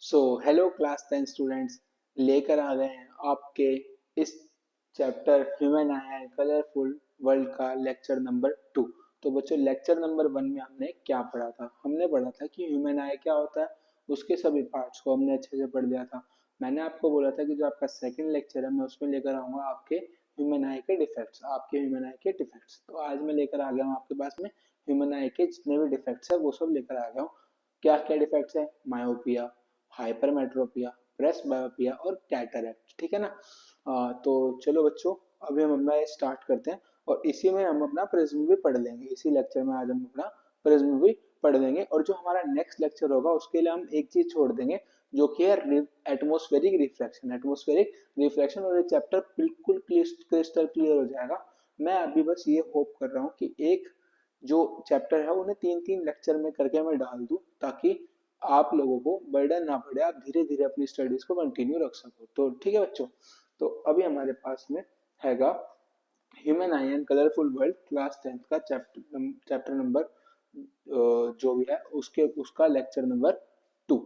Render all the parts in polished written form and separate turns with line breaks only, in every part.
Hello class 10 students, लेकर आ गए हैं आपके इस चैप्टर ह्यूमन आई कलरफुल वर्ल्ड का लेक्चर नंबर 2। तो बच्चों, लेक्चर नंबर 1 में हमने क्या पढ़ा था? हमने पढ़ा था कि ह्यूमन आई क्या होता है, उसके सभी पार्ट्स को हमने अच्छे से पढ़ लिया था। मैंने आपको बोला था कि जो आपका सेकंड लेक्चर है मैं उसमें लेकर आऊंगा आपके ह्यूमन आई के डिफेक्ट्स, आपके ह्यूमन आई के डिफेक्ट्स। तो आज मैं लेकर आ गया हूँ आपके पास में ह्यूमन आई के जितने भी डिफेक्ट्स है वो सब लेकर आ गया हूँ। क्या क्या डिफेक्ट्स है? मायोपिया, हाइपरमेट्रोपिया, प्रेसबायोपिया और कैटरैक्ट। ठीक है ना? तो चलो बच्चों, अभी हम अपना स्टार्ट करते हैं और इसी में हम अपना प्रिज्म भी पढ़ लेंगे। इसी लेक्चर में आज हम अपना प्रिज्म भी पढ़ लेंगे और जो हमारा नेक्स्ट लेक्चर होगा उसके लिए हम एक चीज छोड़ देंगे, जो कि है एटमोस्फेरिक रिफ्लेक्शन। एटमोस्फेरिक रिफ्लेक्शन और ये चैप्टर बिल्कुल क्रिस्टल क्लियर हो जाएगा। मैं अभी बस ये होप कर रहा हूँ कि एक जो चैप्टर है उन्हें 3-3 लेक्चर में करके मैं डाल दूं, ताकि आप लोगों को बर्डन ना पड़े, आप धीरे धीरे अपनी स्टडीज को कंटिन्यू रख सको। तो ठीक है बच्चों, तो अभी हमारे पास में हैगा human I and colourful world class 10 का चैप्टर नंबर जो भी है उसके उसका लेक्चर नंबर 2।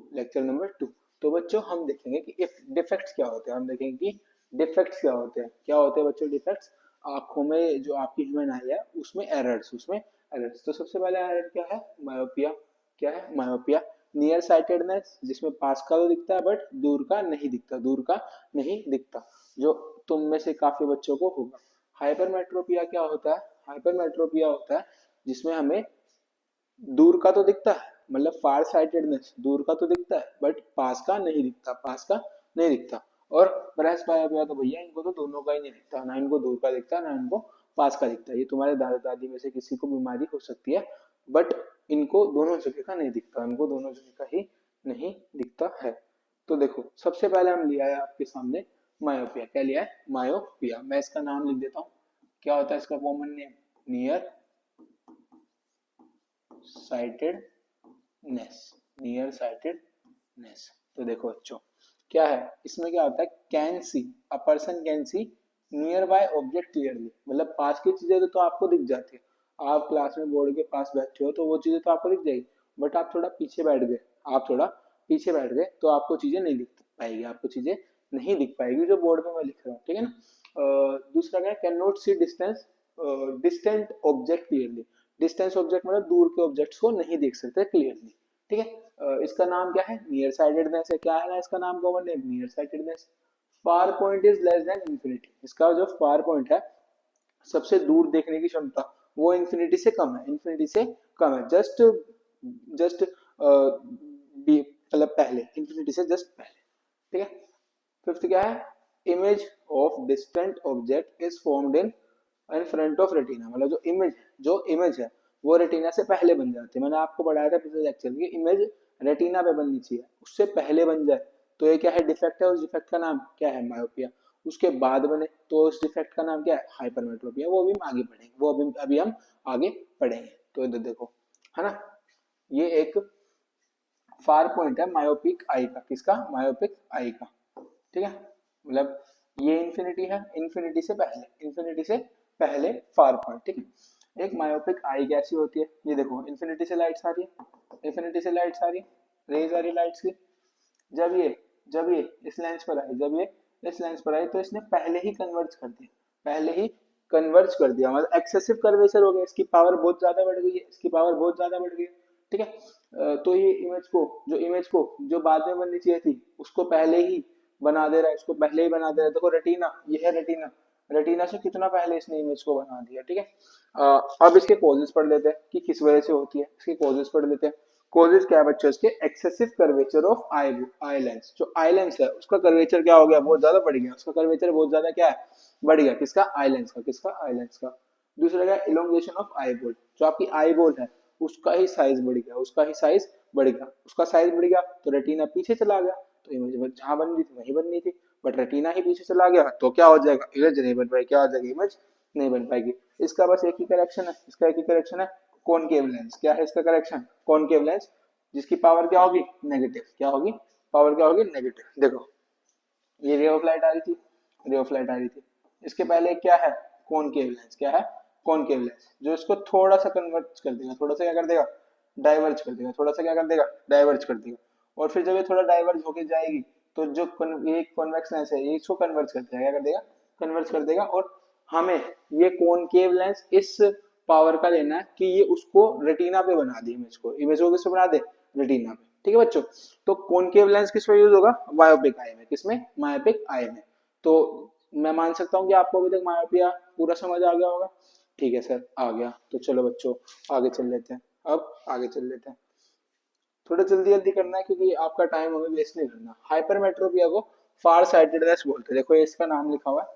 तो बच्चों, हम देखेंगे कि इफ डिफेक्ट्स क्या होते हैं। हम देखेंगे कि डिफेक्ट्स क्या होते हैं बच्चों। डिफेक्ट्स आंखों में जो आपकी ह्यूमन आई है उसमें एरर्स। तो सबसे पहला एरर क्या है? मायोपिया। क्या है? मायोपिया। नियर साइटेडनेस, जिसमें पास का तो दिखता है बट दूर का नहीं दिखता, जो तुम में से काफी बच्चों को होगा। हाइपरमेट्रोपिया क्या होता है? हाइपरमेट्रोपिया होता है जिसमें हमें दूर का तो दिखता है, मतलब फार साइटेडनेस, दूर का तो दिखता है बट पास का नहीं दिखता। और प्रेस बायोपिया तो भैया इनको तो दोनों का ही नहीं दिखता, ना इनको दूर का दिखता ना इनको पास का दिखता। ये तुम्हारे दादा दादी में से किसी को बीमारी हो सकती है, बट इनको दोनों जगह का नहीं दिखता, इनको दोनों जगह का ही नहीं दिखता है। तो देखो, सबसे पहले हम लिया है आपके सामने मायोपिया। क्या लिया है? मायोपिया। मैं इसका नाम लिख देता हूँ। क्या होता है इसका common name? Near sightedness. Near sightedness. तो देखो बच्चों, क्या है इसमें? क्या होता है? Can see, a person can see near by object clearly, मतलब पास की चीजें तो आपको दिख जाती है। आप क्लास में बोर्ड के पास बैठे हो तो वो चीजें तो आपको दिख जाएगी, बट आप थोड़ा पीछे बैठ गए तो आपको चीजें नहीं दिख पाएगी, आपको चीजें नहीं दिख पाएगी जो बोर्ड में मैं लिख रहा हूँ। ठीक है ना? दूसरा क्या है? Can not see distant object clearly. Distance object मतलब दूर के ऑब्जेक्ट्स को नहीं देख सकते क्लियरली। ठीक है? इसका नाम क्या है? नियर साइटेडनेस है। क्या है ना इसका नाम? Common name near sightedness. Far point is less than infinity. इसका जो फार पॉइंट है, सबसे दूर देखने की क्षमता, वो इंफिनिटी से कम है। जस्ट मतलब पहले, इंफिनिटी से जस्ट पहले। ठीक है? फिफ्थ क्या है? Image of distant object is formed in front of retina, मतलब जो इमेज है वो रेटिना से पहले बन जाती है। मैंने आपको बताया था पिछले लेक्चर में, इमेज रेटिना पे बननी चाहिए, उससे पहले बन जाए तो ये क्या है? डिफेक्ट है। उस डिफेक्ट का नाम क्या है? मायोपिया। उसके बाद बने तो उस डिफेक्ट का नाम क्या है? हाइपरमेट्रोपिया। वो अभी हम आगे पढ़ेंगे, वो अभी हम आगे पढ़ेंगे। तो इधर देखो, है ना, ये एक फार पॉइंट है मायोपिक आई का। किसका? मायोपिक आई का। ठीक है? मतलब ये इंफिनिटी है, इंफिनिटी से पहले फार पॉइंट। ठीक है? एक मायोपिक आई कैसी होती है? ये देखो, इंफिनिटी से लाइट्स आ रही है, रेज आ रही लाइट्स की। जब ये जब ये इस लेंस पर आई तो इसने पहले ही कन्वर्ज कर दिया, मतलब एक्सेसिव कर्वेचर हो गया, इसकी पावर बहुत ज्यादा बढ़ गई है, ठीक है? तो ये इमेज को जो बाद में बननी चाहिए थी उसको पहले ही बना दे रहा है, देखो रेटिना, ये है रेटिना, रेटिना से कितना पहले इसने इमेज को बना दिया। ठीक है? अब इसके कॉजेस पढ़ लेते हैं कि किस वजह से होती है। इसके कॉजेस पढ़ लेते हैं। कॉजेस क्या है बच्चों इसके? Excessive curvature of eye lens. जो आई लेंस है उसका कर्वेचर क्या हो गया? बहुत ज्यादा बढ़ गया। उसका कर्वेचर बहुत ज्यादा क्या है? बढ़ गया। किसका? आई लेंस का। दूसरा क्या? Elongation of eye ball. जो आपकी आई बॉल है उसका ही साइज बढ़ गया तो रेटिना पीछे चला गया, तो इमेज जहां बननी थी वहीं बननी थी, बट रेटिना ही पीछे चला गया तो क्या हो जाएगा? इमेज नहीं बन पाएगी। क्या हो जाएगी? इमेज नहीं बन पाएगी। इसका बस एक ही करेक्शन है, कॉनकेव लेंस। क्या है इसका करेक्शन? कॉनकेव लेंस, जिसकी पावर क्या होगी? नेगेटिव। क्या होगी? पावर क्या होगी? नेगेटिव। देखो, ये रे ऑफ लाइट आ रही थी, इसके पहले क्या है? Concave lens. क्या है? कॉनकेव लेंस, जो इसको थोड़ा सा कन्वर्ट कर देगा, थोड़ा सा क्या कर देगा? डाइवर्ज कर देगा। और फिर जब ये थोड़ा डाइवर्ज होके जाएगी तो जो ये कॉन्वेक्स लेंस है ये इसको कन्वर्ज कर देगा, क्या कर देगा, कन्वर्ज कर देगा। और हमें ये कॉनकेव लेंस इस पावर का लेना है कि ये उसको रेटिना पे बना दे, इमेज को किस पे बना दे, रेटिना पे। ठीक है बच्चों, तो कॉनकेव लेंस किस में यूज होगा, मायोपिक आई में। किसमें, मायोपिक आई में। तो मैं मान सकता हूँ कि आपको अभी तक मायोपिया पूरा समझ आ गया होगा। ठीक है सर, आ गया। तो चलो बच्चों आगे चल लेते हैं, अब आगे चल लेते हैं। थोड़ा जल्दी जल्दी करना है क्योंकि आपका टाइम हमें वेस्ट नहीं करना। हाइपरमेट्रोपिया को फार साइटेडनेस बोलते हैं। देखो ये इसका नाम लिखा हुआ है,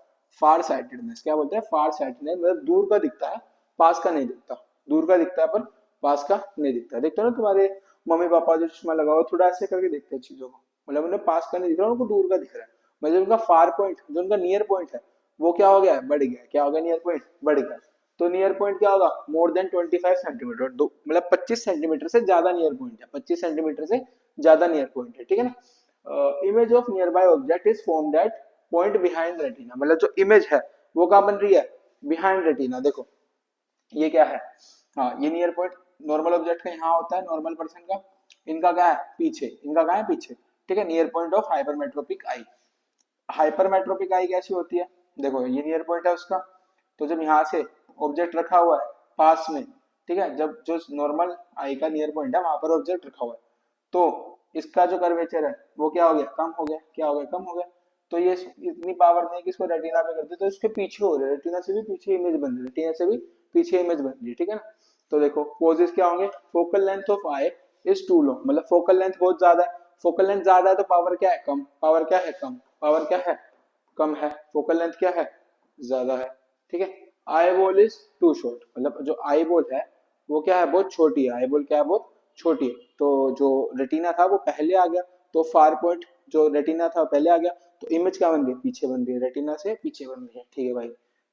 फार साइटेडनेस। क्या बोलते हैं, फार साइटेडनेस, मतलब दूर का दिखता है, पास का नहीं दिखता। दूर का दिखता है पर पास का नहीं दिखता। देखते हो ना तुम्हारे मम्मी पापा जो चश्मा लगा हुआ थोड़ा ऐसे करके देखते हैं चीजों को, मतलब उन्हें पास का नहीं दिख रहा, उनको दूर का दिख रहा है। मतलब उनका फार पॉइंट, जो उनका नियर पॉइंट है वो क्या हो गया, बढ़ गया। क्या हो गया, नियर पॉइंट बढ़ गया। तो नियर पॉइंट क्या होगा, मोर देन 25 सेंटीमीटर, मतलब 25 सेंटीमीटर से ज्यादा नियर पॉइंट है, 25 सेंटीमीटर से ज्यादा नियर पॉइंट है। ठीक है ना। Image of near by object is formed at point behind retina, मतलब जो इमेज है वो कहाँ बन रही है, बिहाइंड रेटिना। देखो ये क्या है, हाँ ये नियर पॉइंट नॉर्मल ऑब्जेक्ट का यहाँ होता है, नॉर्मल पर्सन का। इनका क्या है, पीछे, इनका क्या है, पीछे। ठीक है, near point of hypermetropic eye. Hypermetropic eye कैसी होती है, देखो ये नियर पॉइंट है उसका। तो जब यहाँ से ऑब्जेक्ट रखा हुआ है पास में, ठीक है, जब जो नॉर्मल आई का नियर पॉइंट है वहां पर ऑब्जेक्ट रखा हुआ है, तो इसका जो कर्वेचर है वो क्या हो गया, कम हो गया। क्या हो गया, कम हो गया। तो ये इतनी पावर नहीं है कि इसको रेटिना पे कर दे, तो इसके पीछे हो रहा है, रेटिना से भी पीछे इमेज बन रही है, रेटिना से भी पीछे इमेज बन रही है। ठीक है ना। तो देखो कोजेस क्या होंगे, focal length of eye is too long, मतलब फोकल लेंथ बहुत ज्यादा है। फोकल लेंथ ज्यादा है तो पावर क्या है, कम। पावर क्या है, कम। पावर क्या है, कम है। फोकल लेंथ क्या है, ज्यादा है। ठीक है। Eyeball is too short, मतलब जो आई बॉल है वो क्या है, बहुत छोटी है। आई बॉल क्या है, बहुत छोटी है। तो जो रेटिना था वो पहले आ गया, तो फार पॉइंट जो रेटिना था पहले आ गया, तो इमेज क्या बन गई, पीछे बन गई, रेटिना से पीछे बन गई है। ठीक है भाई।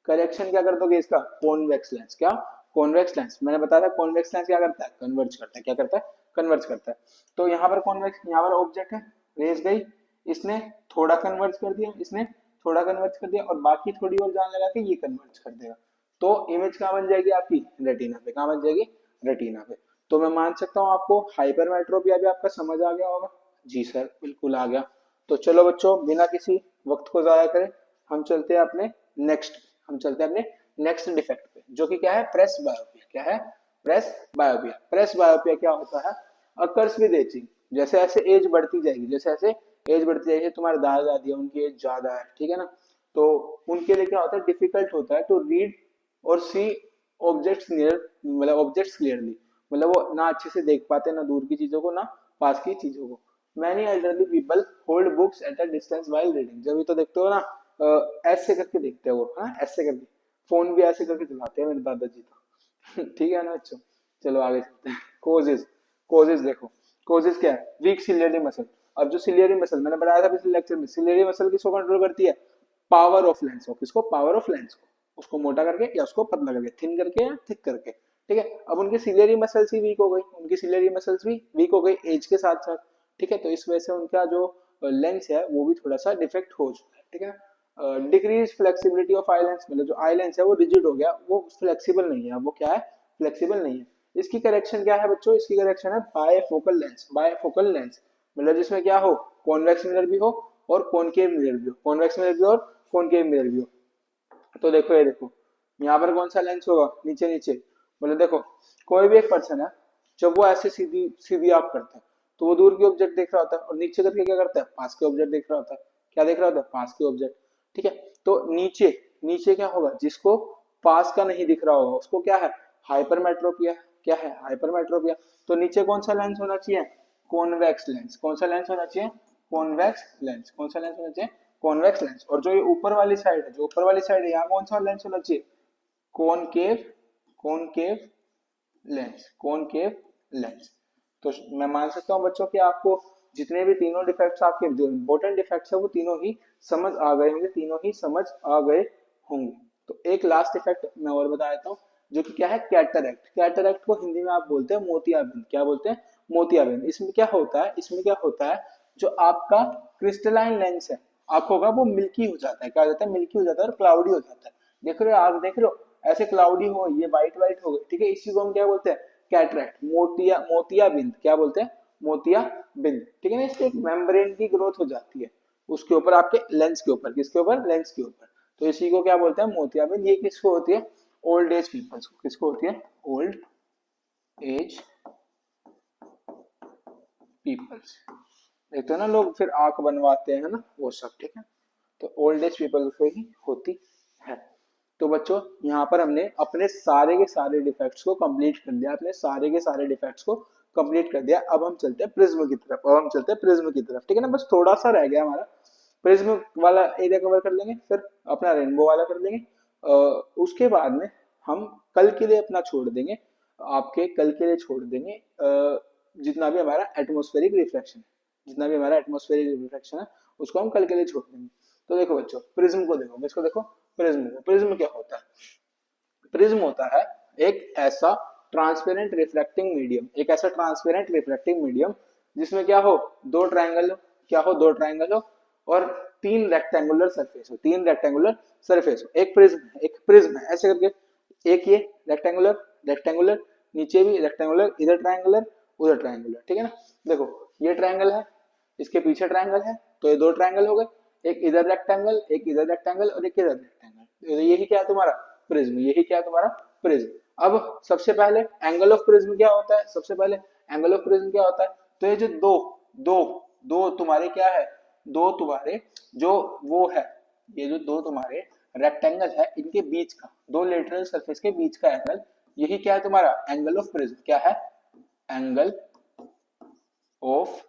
करेक्शन क्या कर दोगे इसका, कॉन्वेक्स लेंस। क्या, कॉन्वेक्स लेंस। मैंने बताया था कॉन्वेक्स लेंस क्या करता है, कन्वर्ज करता है। क्या करता है, कन्वर्ज करता है। तो यहाँ पर कॉन्वेक्स, यहाँ पर ऑब्जेक्ट है, रेस गई, इसने थोड़ा कन्वर्ज कर दिया, इसने थोड़ा कन्वर्ज कर दिया, और बाकी थोड़ी और जान लगा के ये कन्वर्ज कर देगा। तो इमेज कहाँ बन जाएगी आपकी, रेटिना पे। कहाँ बन जाएगी, रेटिना पे। तो मैं मान सकता हूँ आपको हाइपरमेट्रोपिया भी आपका समझ आ गया होगा। जी सर, बिल्कुल आ गया। तो चलो बच्चों बिना किसी वक्त को जाया करें हम चलते हैं अपने नेक्स्ट, हम चलते हैं अपने नेक्स्ट डिफेक्ट पे, जो कि क्या है, प्रेस बायोपिया। क्या है, प्रेस बायोपिया। प्रेस बायोपिया क्या होता है, अकर्स विद एजिंग। जैसे ऐसे एज बढ़ती जाएगी, जैसे ऐसे एज बढ़ती जाएगी, तुम्हारे दादा दादी है उनकी एज ज्यादा है, ठीक है ना, तो उनके लिए क्या होता है, डिफिकल्ट होता है टू रीड और सी ऑब्जेक्ट्स नियर, मतलब ऑब्जेक्ट्स क्लियरली, मतलब वो ना अच्छे से देख पाते, ना दूर की चीजों को, ना पास की चीजों को। Many elderly people hold books at a distance while reading. जब ये तो देखते हो ना, ऐसे करके देखते हैं वो, हाँ ऐसे करके। फोन भी ऐसे करके चलाते हैं मेरे दादाजी तो ठीक है ना बच्चों। चलो आगे चलते हैं। कोजेस, कोजेस देखो, कोजेस क्या है, वीक सिलियरी मसल। अब जो सिलियरी मसल मैंने बताया था पिछले लेक्चर में, सिलियरी मसल किसको कंट्रोल करती है, पावर ऑफ लेंस को। किसको, पावर ऑफ लेंस को। उसको मोटा करके या उसको पतला करके, थिन करके या थिक करके। ठीक है। अब उनकी सिलियरी मसल्स ही वीक हो गई, उनकी सिलियरी मसल्स भी वीक हो गई एज के साथ साथ। ठीक है। तो इस वजह से उनका जो लेंस है वो भी थोड़ा सा डिफेक्ट हो चुका है। ठीक है। Decrease flexibility of eye lens, मतलब जो आई लेंस है वो रिजिड हो गया, वो फ्लेक्सिबल नहीं है। वो क्या है, फ्लेक्सिबल नहीं है। इसकी करेक्शन क्या है बच्चों, इसकी करेक्शन है बायफोकल लेंस। बायफोकल लेंस मतलब जिसमें क्या हो, कॉन्वेक्स मिरर भी हो और कॉनकेव मिरर भी हो, कॉन्वेक्स मिरर भी और कॉनकेव मिरर भी हो। तो देखो ये देखो, यहाँ पर कौन सा लेंस होगा, नीचे नीचे। मतलब देखो कोई भी एक पर्सन है, जब वो ऐसे सीधी सीधी आप करता है तो वो दूर की ऑब्जेक्ट देख रहा होता है, और नीचे करके क्या करता है, पास के ऑब्जेक्ट देख रहा होता है। क्या देख रहा होता है, पास के ऑब्जेक्ट। ठीक है। तो नीचे, नीचे क्या होगा, जिसको पास का नहीं दिख रहा होगा उसको क्या है, हाइपरमेट्रोपिया। क्या है, हाइपरमेट्रोपिया। तो नीचे कौन सा लेंस होना चाहिए, कॉन्वेक्स लेंस। कौन सा लेंस होना चाहिए, कॉन्वेक्स लेंस। कौन सा लेंस होना चाहिए, कॉन्वेक्स लेंस। और जो ये ऊपर वाली साइड है, जो ऊपर वाली साइड है, यहाँ कौन सा लेंस होना चाहिए, concave, concave lens, concave lens. तो मैं मान सकता हूँ बच्चों कि आपको जितने भी तीनों डिफेक्ट्स, आपके जो इंपॉर्टेंट डिफेक्ट्स है वो तीनों ही समझ आ गए होंगे, तीनों ही समझ आ गए होंगे। तो एक लास्ट इफेक्ट मैं और बता देता हूँ, जो कि क्या है, कैटरैक्ट। कैटरैक्ट को हिंदी में आप बोलते हैं मोतियाबिंद। क्या बोलते हैं, मोतियाबिंद। इसमें क्या होता है, इसमें क्या होता है, जो आपका क्रिस्टलाइन लेंस है आंखों का, वो मिल्की हो जाता है। क्या हो जाता है, मिल्की हो जाता है और क्लाउडी हो जाता है। देख रहे हो आप, देख रहे हो ऐसे क्लाउडी हो, ये व्हाइट व्हाइट हो गए। ठीक है। इसी को हम क्या बोलते हैं, कैटरैक्ट, मोतियाबिंद। क्या बोलते हैं, मोतियाबिंद, ठीक है ना। इससे एक मेम्ब्रेन की ग्रोथ हो जाती है उसके ऊपर, आपके लेंस के ऊपर, किसके ऊपर, लेंस के ऊपर। तो इसी को क्या बोलते हैं, मोतियाबिंद। ये किसको होती है, ओल्ड एज पीपल्स को, किसको होती है, ओल्ड एज पीपल्स। देखते हो ना लोग फिर आंख बनवाते हैं ना, वो सब, ठीक है। तो ओल्ड एज पीपल को ही होती है। तो बच्चों यहाँ पर हमने अपने सारे के सारे डिफेक्ट्स को कंप्लीट कर दिया, अपने सारे के सारे डिफेक्ट्स को कंप्लीट कर दिया। अब हम चलते हैं प्रिज्म की तरफ, अब हम चलते हैं प्रिज्म की तरफ, ठीक है ना। बस थोड़ा सा रह गया हमारा, प्रिज्म वाला एरिया कवर कर लेंगे, फिर अपना रेनबो वाला कर लेंगे। उसके बाद में हम कल के लिए अपना छोड़ देंगे, आपके कल के लिए छोड़ देंगे जितना भी हमारा एटमॉस्फेरिक रिफ्लेक्शन है, जितना भी हमारा एटमॉस्फेरिक रिफ्लेक्शन है उसको हम कल के लिए छोड़ देंगे। तो देखो बच्चों, प्रिज्म को देखो, इसको देखो, प्रिज्म को, प्रिज्म क्या होता है, प्रिज्म होता है एक ऐसा ट्रांसपेरेंट रिफ्लेक्टिंग मीडियम, एक ऐसा ट्रांसपेरेंट रिफ्लेक्टिंग मीडियम जिसमें क्या हो, दो ट्रायंगल हो, क्या हो, दो ट्रायंगल हो और तीन रेक्टेंगुलर सरफेस हो, तीन रेक्टेंगुलर सरफेस हो। एक प्रिज्म है, एक प्रिज्म है, ऐसे करके, एक ये रेक्टेंगुलर, रेक्टेंगुलर, नीचे भी रेक्टेंगुलर, इधर ट्रायंगुलर, उधर ट्रायंगुलर, ठीक है ना। देखो ये ट्रायंगल है, इसके पीछे ट्रायंगल है, तो ये दो ट्रायंगल हो गए, एक इधर रेक्टेंगल, एक इधर रेक्टेंगल और एक इधर रेक्टेंगल। यही क्या है तुम्हारा प्रिज्म, यही क्या है तुम्हारा प्रिज्म। अब सबसे पहले एंगल ऑफ प्रिज्म क्या होता है, सबसे पहले एंगल ऑफ प्रिज्म क्या होता है, तो ये जो दो दो दो तुम्हारे क्या है, दो तुम्हारे जो वो है, ये जो दो तुम्हारे रेक्टेंगल है इनके बीच का, दो लेटरल सरफेस के बीच का एंगल, यही क्या है तुम्हारा एंगल ऑफ प्रिज्म, क्या है, angle of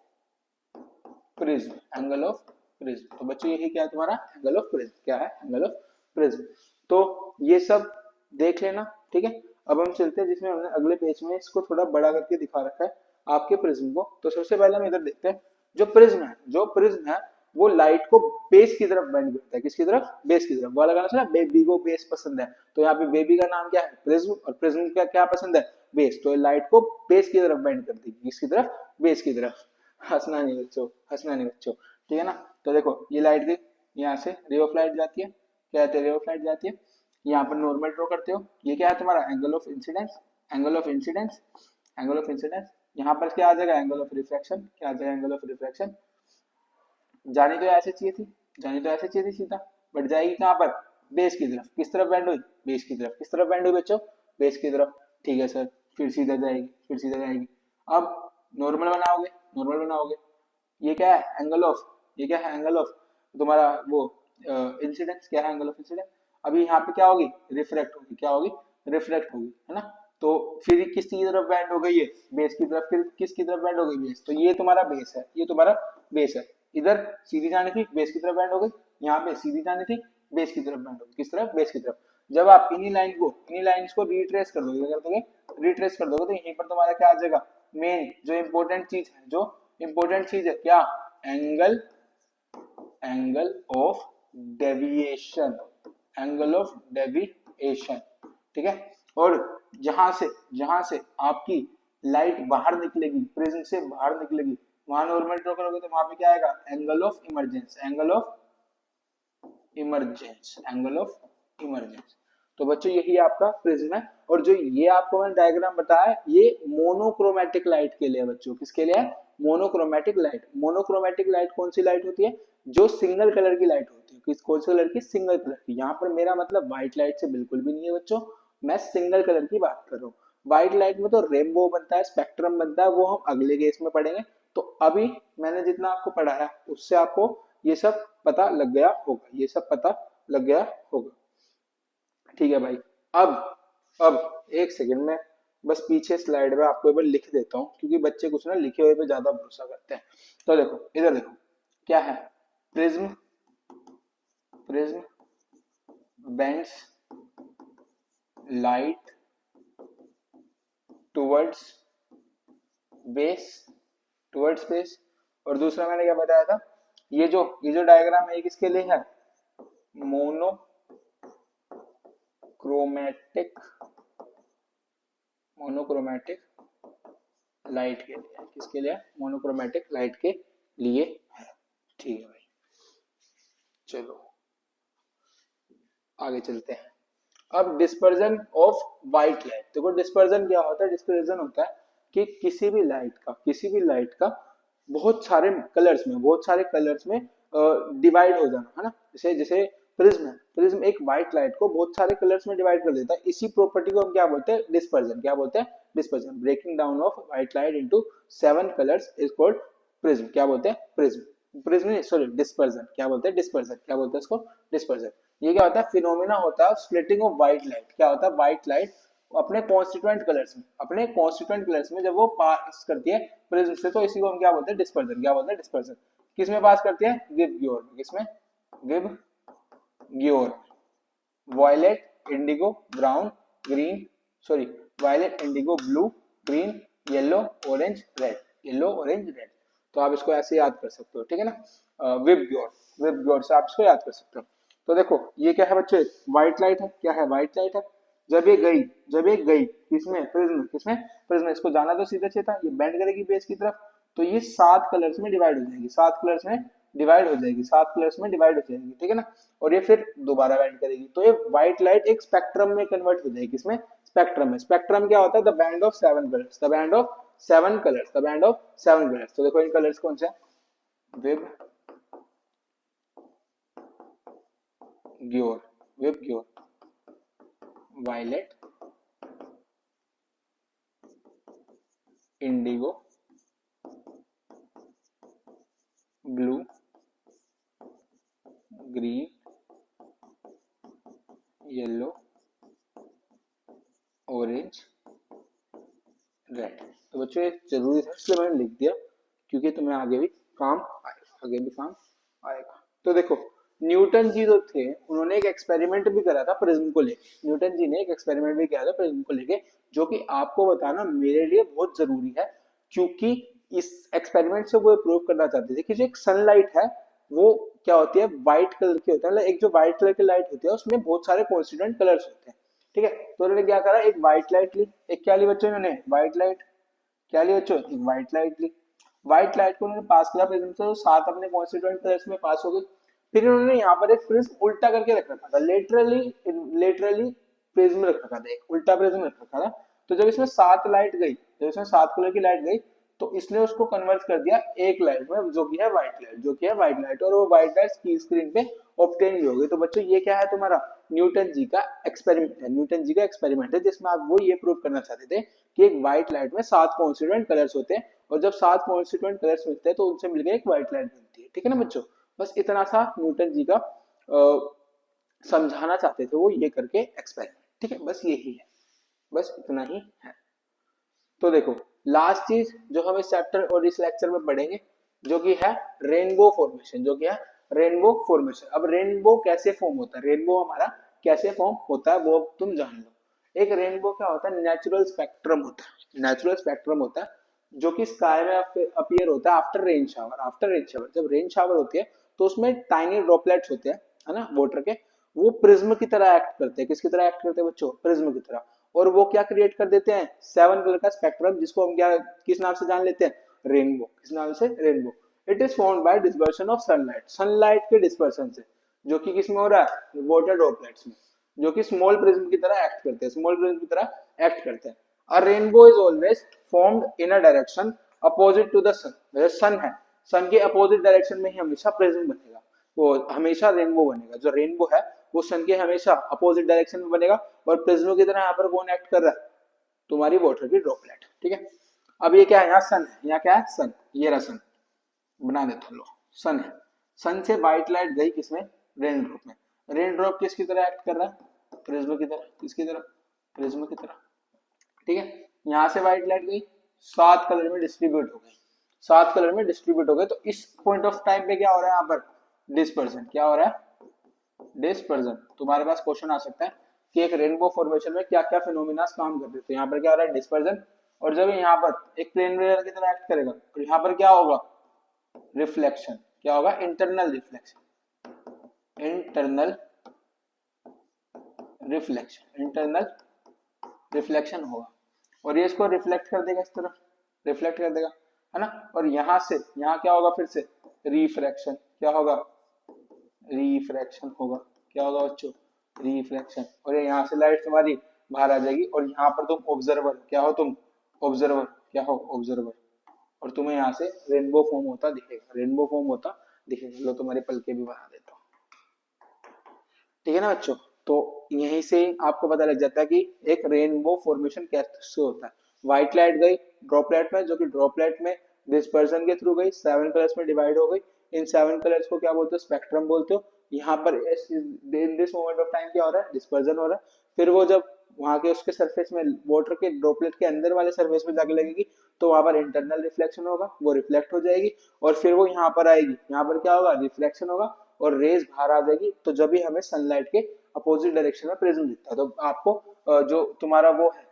prism, angle of prism. तो बच्चों यही क्या है तुम्हारा एंगल ऑफ प्रिज्म, क्या है, एंगल ऑफ प्रिज्म। तो ये सब देख लेना, ठीक है। अब हम चलते हैं जिसमें हमने अगले पेज में इसको थोड़ा बड़ा करके दिखा रखा है आपके प्रिज्म को। तो सबसे पहले हम इधर देखते हैं, जो प्रिज्म है, जो प्रिज्म है वो लाइट को बेस की तरफ बेंड करता है, किसकी तरफ, बेस की तरफ। वाला गाना सुना, बेबी को बेस पसंद है, तो यहाँ पे बेबी का नाम क्या है, प्रिज्म, और प्रिज्म का क्या पसंद है, बेस। तो लाइट को बेस की तरफ बेंड कर देगी, किसकी तरफ, बेस की तरफ। हंसना नहीं बच्चों, हंसना नहीं बच्चों, ठीक है ना। तो देखो ये लाइट गई, यहाँ से रे ऑफ लाइट जाती है, क्या कहते हैं, रे ऑफ लाइट जाती है, यहाँ पर नॉर्मल ड्रॉ करते हो, ये क्या है तुम्हारा angle of incidence, angle of incidence, angle of incidence. यहाँ पर क्या आ जाएगा, एंगल ऑफ रिफ्रैक्शन, क्या आ जाएगा, एंगल ऑफ रिफ्रैक्शन। जानी तो ऐसे चाहिए थी, जानी तो ऐसे चाहिए थी सीधा, बट जाएगी कहाँ पर, बेस की तरफ। किस तरफ बैंड हुई, बेस की तरफ। किस तरफ बैंड हुई बच्चों, बेस की तरफ, ठीक है सर। फिर सीधा जाएगी, फिर सीधा जाएगी। अब नॉर्मल बनाओगे, नॉर्मल बनाओगे, ये क्या है एंगल ऑफ, ये क्या है एंगल ऑफ तुम्हारा वो इंसिडेंस, क्या है एंगल ऑफ इंसिडेंस। अभी यहाँ पे क्या होगी, रिफ्रैक्ट होगी, क्या होगी, रिफ्रैक्ट होगी, है ना। तो फिर किसकी तरफ बैंड हो गई, ये बेस की तरफ, फिर किसकी तरफ बैंड हो गई, बेस। तो ये तुम्हारा बेस है, ये तुम्हारा बेस है। इधर सीधी जानी थी, बेस की तरफ बैंड हो गई, यहाँ पे सीधी जानी थी, बेस की तरफ बैंड हो गई, किस तरफ, बेस की तरफ। जब आप इन्हीं लाइन को रिट्रेस कर दोगे, क्या कर दोगे, रिट्रेस कर दोगे, तो यहीं पर तुम्हारा क्या आ जाएगा, मेन जो इंपॉर्टेंट चीज है, जो इंपॉर्टेंट चीज है क्या, angle, angle of deviation, angle of deviation, ठीक है। और जहां से आपकी लाइट बाहर निकलेगी, प्रिज्म से बाहर निकलेगी, वहां नॉर्मल ड्रॉ करोगे तो वहां पे क्या आएगा, angle of emergence, angle of emergence, angle of emergence. तो बच्चों यही आपका प्रिज्म है। और जो ये आपको मैंने डायग्राम बताया, ये मोनोक्रोमेटिक लाइट के लिए है बच्चों, किसके लिए है, मोनोक्रोमेटिक लाइट। मोनोक्रोमेटिक लाइट कौन सी लाइट होती है, जो सिंगल कलर की लाइट होती है। किस, कौन सी कलर की, सिंगल कलर की। यहाँ पर मेरा मतलब व्हाइट लाइट से बिल्कुल भी नहीं है बच्चों, मैं सिंगल कलर की बात कर रहा हूँ। व्हाइट लाइट में तो रेनबो बनता है, स्पेक्ट्रम बनता है, वो हम अगले केस में पढ़ेंगे। तो अभी मैंने जितना आपको पढ़ाया उससे आपको ये सब पता लग गया होगा, ये सब पता लग गया होगा, ठीक है भाई। अब एक सेकंड में बस पीछे स्लाइड में आपको एक बार लिख देता हूँ, क्योंकि बच्चे कुछ ना लिखे हुए पे ज्यादा भरोसा करते हैं। तो देखो इधर देखो क्या है, prism, prism bends light towards base, towards base. और दूसरा मैंने क्या बताया था, ये जो डायग्राम है ये किसके लिए है, मोनोक्रोमेटिक, मोनोक्रोमेटिक लाइट के लिए है, किसके लिए, मोनोक्रोमेटिक लाइट के लिए है, ठीक है भाई। चलो आगे चलते हैं। अब डिस्पर्जन ऑफ व्हाइट लाइट, देखो डिस्पर्जन क्या होता है, डिस्पर्जन होता है कि किसी भी लाइट का बहुत सारे कलर्स में डिवाइड हो जाना, है ना। जैसे जैसे प्रिज्म है, प्रिज्म एक व्हाइट लाइट को बहुत सारे कलर्स में डिवाइड कर देता है। इसी प्रॉपर्टी को हम क्या बोलते हैं, डिस्पर्जन। क्या बोलते हैं, dispersion. Breaking down of white light into 7 colours is called prism. क्या बोलते हैं, प्रिज्म। प्रिज्म नहीं, सॉरी, डिस्पर्जन। क्या बोलते हैं, डिस्पर्जन। क्या बोलते हैं इसको, डिस्पर्जन। ये क्या होता है, फिनोमिना होता है स्प्लिटिंग ऑफ व्हाइट लाइट। क्या होता है, व्हाइट लाइट अपने कॉन्स्टिट्यूएंट कलर्स में जब वो पास करती है प्रिज्म से, तो इसी को हम क्या बोलते हैं, डिस्पर्जन। क्या बोलते हैं, डिस्पर्जन। किसमें पास करती है, विब ग्योर। किसमें, VIBGYOR. Violet, indigo, brown, green, sorry, violet, indigo, blue, green, yellow, orange, red. Yellow, orange, red. तो आप इसको ऐसे याद कर सकते हो, ठीक है ना। विब ग्योर, विब ग्योर से आप इसको याद कर सकते हो। तो देखो ये क्या है बच्चे, व्हाइट लाइट है। क्या है, व्हाइट लाइट है। जब ये गई किसमें, प्रिज्म। किसमें, प्रिज्म। इसको जाना तो सीधा चाहिए था, ये बेंड करेगी बेस की तरफ, तो ये 7 कलर्स में डिवाइड हो जाएगी, 7 कलर्स में डिवाइड हो जाएगी, 7 कलर्स में डिवाइड हो जाएगी, ठीक है ना। और ये फिर दोबारा बेंड करेगी, तो ये व्हाइट लाइट एक स्पेक्ट्रम में कन्वर्ट हो जाएगी। इसमें स्पेक्ट्रम में, स्पेक्ट्रम क्या होता है, the band of 7 colours, the band of 7 colours, the band of 7 colours. तो देखो इन कलर्स कौन से हैं, VIBGYOR, VIBGYOR, violet, indigo, blue, green, yellow, orange, red. तो बच्चों ये जरूरी है, इसलिए मैंने लिख दिया, क्योंकि तुम्हें आगे भी काम आएगा, आगे भी काम आएगा। तो देखो न्यूटन जी जो थे, उन्होंने एक एक्सपेरिमेंट भी करा था प्रिज्म को लेके। न्यूटन जी ने एक एक्सपेरिमेंट भी किया था प्रिज्म को लेके, जो कि आपको बताना मेरे लिए बहुत जरूरी है, क्योंकि इस एक्सपेरिमेंट से वो प्रूव करना चाहते थे कि जो एक सनलाइट है वो क्या होती है, व्हाइट कलर की होता है। मतलब एक जो व्हाइट कलर की लाइट होती है उसमें बहुत सारे कॉन्स्टिट्यूएंट कलर्स होते हैं, ठीक है। तो उन्होंने क्या करा, एक व्हाइट लाइट ली, एक क्या ली बच्चों इन्होंने, व्हाइट लाइट। क्या ली बच्चों, एक व्हाइट लाइट ली। व्हाइट लाइट को उन्होंने पास किया प्रिज्म से, तो 7 अपने कॉन्स्टिट्यूएंट कलर्स में पास हो गई। फिर उन्होंने यहाँ पर एक प्रिज्म उल्टा करके रख रखा था, लेटरली लेटरली प्रिज्म रख रखा था, एक उल्टा प्रिज्म रख रखा था। तो जब इसमें 7 लाइट गई, जब इसमें 7 कलर की लाइट गई, तो इसने उसको कन्वर्ट कर दिया एक लाइट में, जो कि है व्हाइट लाइट, जो कि है व्हाइट लाइट। और वो व्हाइट लाइट की स्क्रीन पे ऑब्टेन भी हो गई। तो बच्चों ये क्या है तुम्हारा, न्यूटन जी का एक्सपेरिमेंट है। न्यूटन जी का एक्सपेरिमेंट है जिसमें आप वो ये प्रूव करना चाहते थे कि एक व्हाइट लाइट में 7 कॉन्स्टिट्यूएंट कलर्स होते हैं, और जब 7 कॉन्स्टिट्यूएंट कलर्स मिलते हैं तो उनसे मिलकर एक व्हाइट लाइट बनती है, ठीक है ना बच्चों। बस इतना सा न्यूटन जी का समझाना चाहते थे वो ये करके एक्सपेरिमेंट, ठीक है। बस यही है, बस इतना ही है। तो देखो लास्ट चीज जो हम इस चैप्टर और इस लेक्चर में पढ़ेंगे, जो कि है रेनबो फॉर्मेशन, जो कि है रेनबो फॉर्मेशन। अब रेनबो कैसे फॉर्म होता है, रेनबो हमारा कैसे फॉर्म होता है वो तुम जान लो। एक रेनबो क्या होता है, नेचुरल स्पेक्ट्रम होता है, नेचुरल स्पेक्ट्रम होता है, जो कि स्काई में अपीयर होता है after rain shower. After rain shower, जब रेन शावर होती है तो उसमें टाइनी ड्रॉपलेट्स होते हैं, है ना, वाटर के। वो प्रिज्म की तरह एक्ट करते हैं। किसकी तरह एक्ट करते हैं बच्चों, प्रिज्म की तरह। और वो क्या क्रिएट कर देते हैं, 7 कलर का स्पेक्ट्रम, जिसको हम क्या किस नाम से जान लेते हैं, रेनबो। किस नाम से, rainbow. It is formed by dispersion of sunlight, sunlight के डिस्पर्शन से, जो कि किसमें हो रहा है, वाटर ड्रॉपलेट्स में, जो कि स्मॉल प्रिज्म की तरह एक्ट करते हैं, स्मॉल प्रिज्म की तरह एक्ट करते हैं। A rainbow is always formed in a direction opposite to the sun. जैसे सन है, सन के अपोजिट डायरेक्शन में ही हमेशा प्रिज्म बनेगा, वो हमेशा रेनबो बनेगा। जो रेनबो है वो सन के हमेशा अपोजिट डायरेक्शन में बनेगा। और प्रिज्म की तरह यहाँ पर कौन एक्ट कर रहा है, तुम्हारी वाटर की ड्रॉपलेट, ठीक है। अब ये क्या है, यहाँ सन है, यहाँ क्या है, सन। ये रहा सन, बना देता हूँ, लो सन है। सन से व्हाइट लाइट गई किसमें, रेन ड्रॉप में। रेन ड्रॉप किसकी तरह एक्ट कर रहा है, प्रिज्म की तरह। किसकी तरह, प्रिज्म की तरह, ठीक है। यहाँ से व्हाइट लाइट गई, 7 कलर में डिस्ट्रीब्यूट हो गई, 7 कलर में डिस्ट्रीब्यूट हो गए। तो इस पॉइंट ऑफ टाइम पे क्या हो रहा है, यहाँ पर डिस्पर्सन। क्या हो रहा है, डिस्पर्सन। तुम्हारे पास क्वेश्चन आ सकता है कि एक रेनबो फॉर्मेशन में क्या क्या फिनोमिना काम करते हैं। तो यहाँ पर क्या हो रहा है, डिस्पर्सन। और जब यहाँ पर एक प्लेन वेयर की तरह एक्ट करेगा, तो यहाँ पर क्या होगा, रिफ्लेक्शन। क्या होगा, internal reflection, internal reflection, internal reflection होगा। और ये इसको रिफ्लेक्ट कर देगा, इस तरफ रिफ्लेक्ट कर देगा, है ना। और यहाँ से यहाँ क्या होगा, फिर से रिफ्रैक्शन। क्या होगा, रिफ्रैक्शन होगा। क्या होगा बच्चों, रिफ्रैक्शन। और यहाँ से लाइट तुम्हारी बाहर आ जाएगी, और यहाँ पर तुम ऑब्जर्वर, क्या हो तुम, ऑब्जर्वर। क्या हो, ऑब्जर्वर, और तुम्हें यहाँ से रेनबो फॉर्म होता दिखेगा, रेनबो फॉर्म होता दिखेगा। लो तुम्हारे पलके भी बना देता हूँ, ठीक है ना बच्चों। तो यहीं से आपको पता लग जाता है कि एक रेनबो फॉर्मेशन कैसे होता है। व्हाइट लाइट गई ड्रॉपलेट में, जो कि ड्रॉपलेट में डिस्पर्सन के थ्रू गई, 7 कलर्स में डिवाइड हो गई। इन 7 कलर्स को क्या बोलते हो, स्पेक्ट्रम बोलते हो। यहाँ पर in this moment of time क्या हो रहा है, डिस्पर्जन हो रहा है। फिर वो जब वहां के उसके सरफेस में, वाटर के ड्रॉपलेट के अंदर वाले सरफेस में जाके लगेगी, तो वहां पर इंटरनल रिफ्लेक्शन होगा, वो रिफ्लेक्ट हो जाएगी, और फिर वो यहाँ पर आएगी, यहाँ पर क्या होगा, रिफ्लेक्शन होगा, और रेज बाहर आ जाएगी। तो जब भी हमें सनलाइट के अपोजिट डायरेक्शन में प्रिज्म दिखता है, तो आपको जो तुम्हारा वो है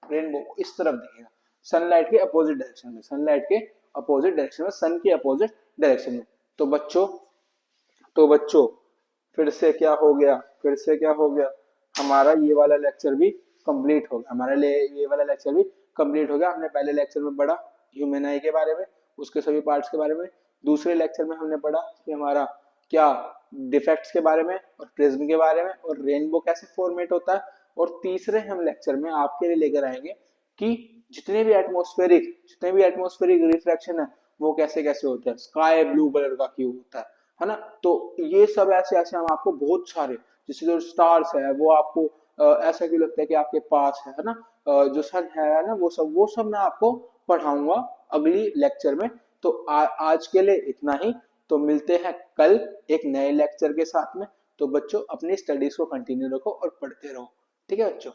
रेनबो इस तरफ दिखेगा, सनलाइट के अपोजिट डायरेक्शन में, सनलाइट के अपोजिट डायरेक्शन में, सन के अपोजिट डायरेक्शन में। तो बच्चों तो बच्चों फिर से क्या हो गया, फिर से क्या हो गया, हमारा ये वाला लेक्चर भी कंप्लीट हो गया, हमारे लिए ये वाला लेक्चर भी कंप्लीट हो गया। हमने पहले लेक्चर में पढ़ा ह्यूमन आई के बारे में, उसके सभी पार्ट्स के बारे में। दूसरे लेक्चर में हमने पढ़ा कि हमारा क्या डिफेक्ट्स के बारे में, और प्रिज्म के बारे में, और रेनबो कैसे फॉर्मेट होता है। और तीसरे हम लेक्चर में आपके लिए लेकर आएंगे कि जितने भी एटमॉस्फेरिक रिफ्रैक्शन है वो कैसे कैसे होते हैं, स्काई ब्लू कलर का क्यों होता है ना। तो ये सब ऐसे ऐसे हम आपको बहुत सारे, जैसे जो स्टार्स है वो आपको ऐसा क्यों लगता है कि आपके पास है ना, जो सन है ना, वो सब मैं आपको पढ़ाऊंगा अगली लेक्चर में। तो आज के लिए इतना ही। तो मिलते हैं कल एक नए लेक्चर के साथ में। तो बच्चों अपनी स्टडीज को कंटिन्यू रखो और पढ़ते रहो, ठीक है बच्चों।